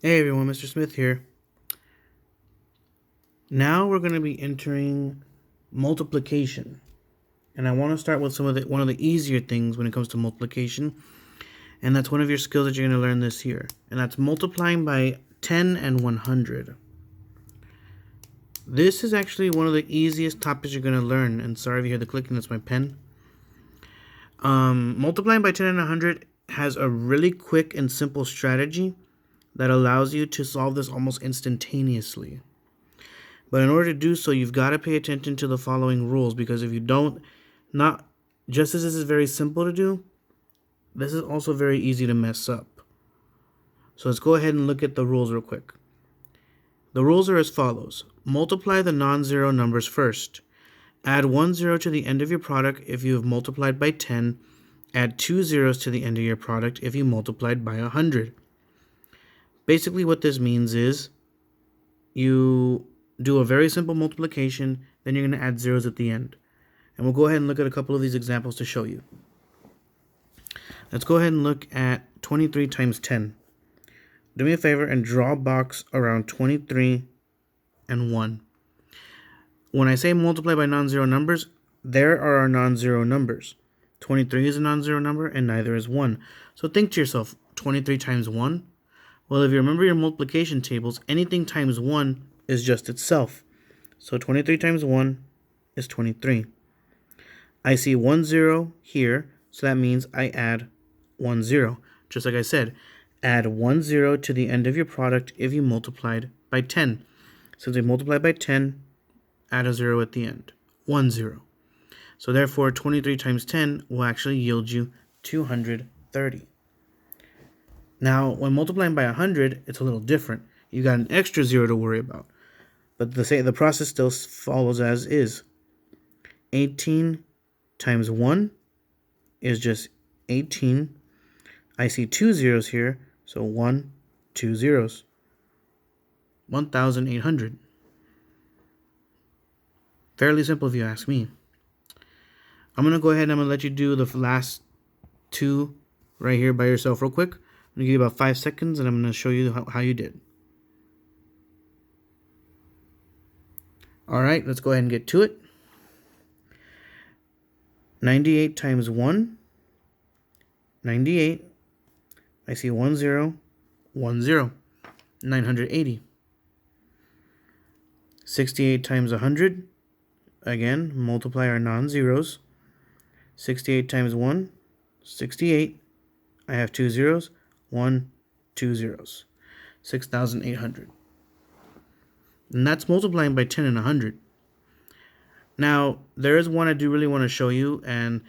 Hey everyone, Mr. Smith here. Now we're going to be entering multiplication. And I want to start with one of the easier things when it comes to multiplication, and that's one of your skills that you're going to learn this year. And that's multiplying by 10 and 100. This is actually one of the easiest topics you're going to learn, and sorry if you hear the clicking, that's my pen. Multiplying by 10 and 100 has a really quick and simple strategy that allows you to solve this almost instantaneously. But in order to do so, you've got to pay attention to the following rules, because if you don't, not just as this is very simple to do, this is also very easy to mess up. So let's go ahead and look at the rules real quick. The rules are as follows. Multiply the non-zero numbers first. Add 1 0 to the end of your product if you have multiplied by 10. Add 2 zeros to the end of your product if you multiplied by 100. Basically what this means is you do a very simple multiplication, then you're going to add zeros at the end. And we'll go ahead and look at a couple of these examples to show you. Let's go ahead and look at 23 times 10. Do me a favor and draw a box around 23 and 1. When I say multiply by non-zero numbers, there are our non-zero numbers. 23 is a non-zero number and neither is 1. So think to yourself, 23 times 1? Well, if you remember your multiplication tables, anything times 1 is just itself. So 23 times 1 is 23. I see 1 0 here, so that means I add 1 0. Just like I said, add 1 0 to the end of your product if you multiplied by 10. Since we multiplied by 10, add a 0 at the end. 1 0. So therefore, 23 times 10 will actually yield you 230. Now, when multiplying by 100, it's a little different. You got an extra 0 to worry about. But the process still follows as is. 18 times 1 is just 18. I see 2 zeros here, so 1, 2 zeros. 1,800. Fairly simple if you ask me. I'm going to go ahead and I'm going to let you do the last two right here by yourself real quick. I'm going to give you about 5 seconds and I'm going to show you how you did. Alright, let's go ahead and get to it. 98 times 1, 98. I see 1 0, 1 0, 980. 68 times 100, again, multiply our non-zeros. 68 times 1, 68. I have 2 zeros, 1, 2 zeros. 6,800. And that's multiplying by 10 and 100. Now, there is one I do really want to show you, and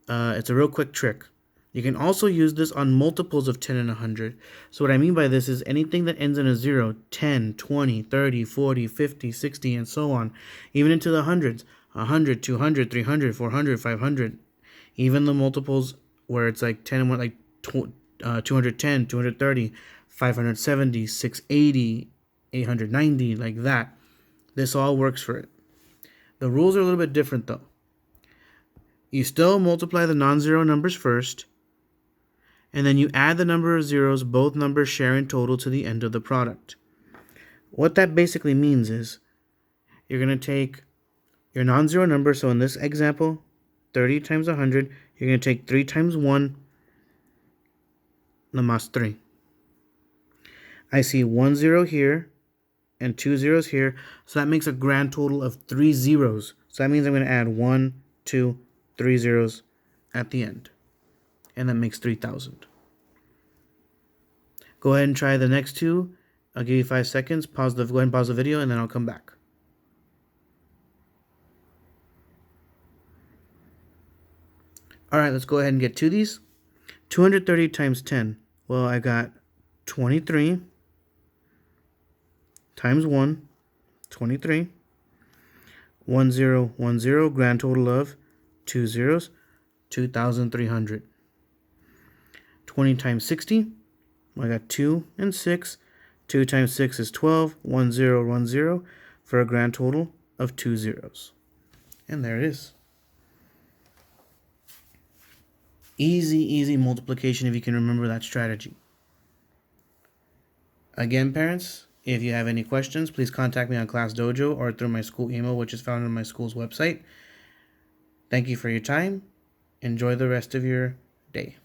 it's a real quick trick. You can also use this on multiples of 10 and 100. So what I mean by this is anything that ends in a 0, 10, 20, 30, 40, 50, 60, and so on, even into the hundreds, 100, 200, 300, 400, 500, even the multiples where it's like 10 and 1, like 210, 230, 570, 680, 890, like that. This all works for it. The rules are a little bit different though. You still multiply the non-zero numbers first, and then you add the number of zeros both numbers share in total to the end of the product. What that basically means is you're going to take your non-zero number, so in this example, 30 times 100, you're going to take 3 times 1, namas 3. I see 1 0 here and 2 zeros here, so that makes a grand total of 3 zeros. So that means I'm going to add 1, 2, 3 zeros at the end, and that makes 3,000. Go ahead and try the next two. I'll give you 5 seconds. Go ahead and pause the video, and then I'll come back. Alright, let's go ahead and get to these. 230 times 10. Well, I got 23 times 1, 23. 1 0, 1 0, grand total of 2 zeros, 2,300. 20 times 60. I got 2 and 6. 2 times 6 is 12. 1 0, 1 0 for a grand total of 2 zeros. And there it is. Easy multiplication if you can remember that strategy. Again, parents, if you have any questions, please contact me on Class Dojo or through my school email, which is found on my school's website. Thank you for your time. Enjoy the rest of your day.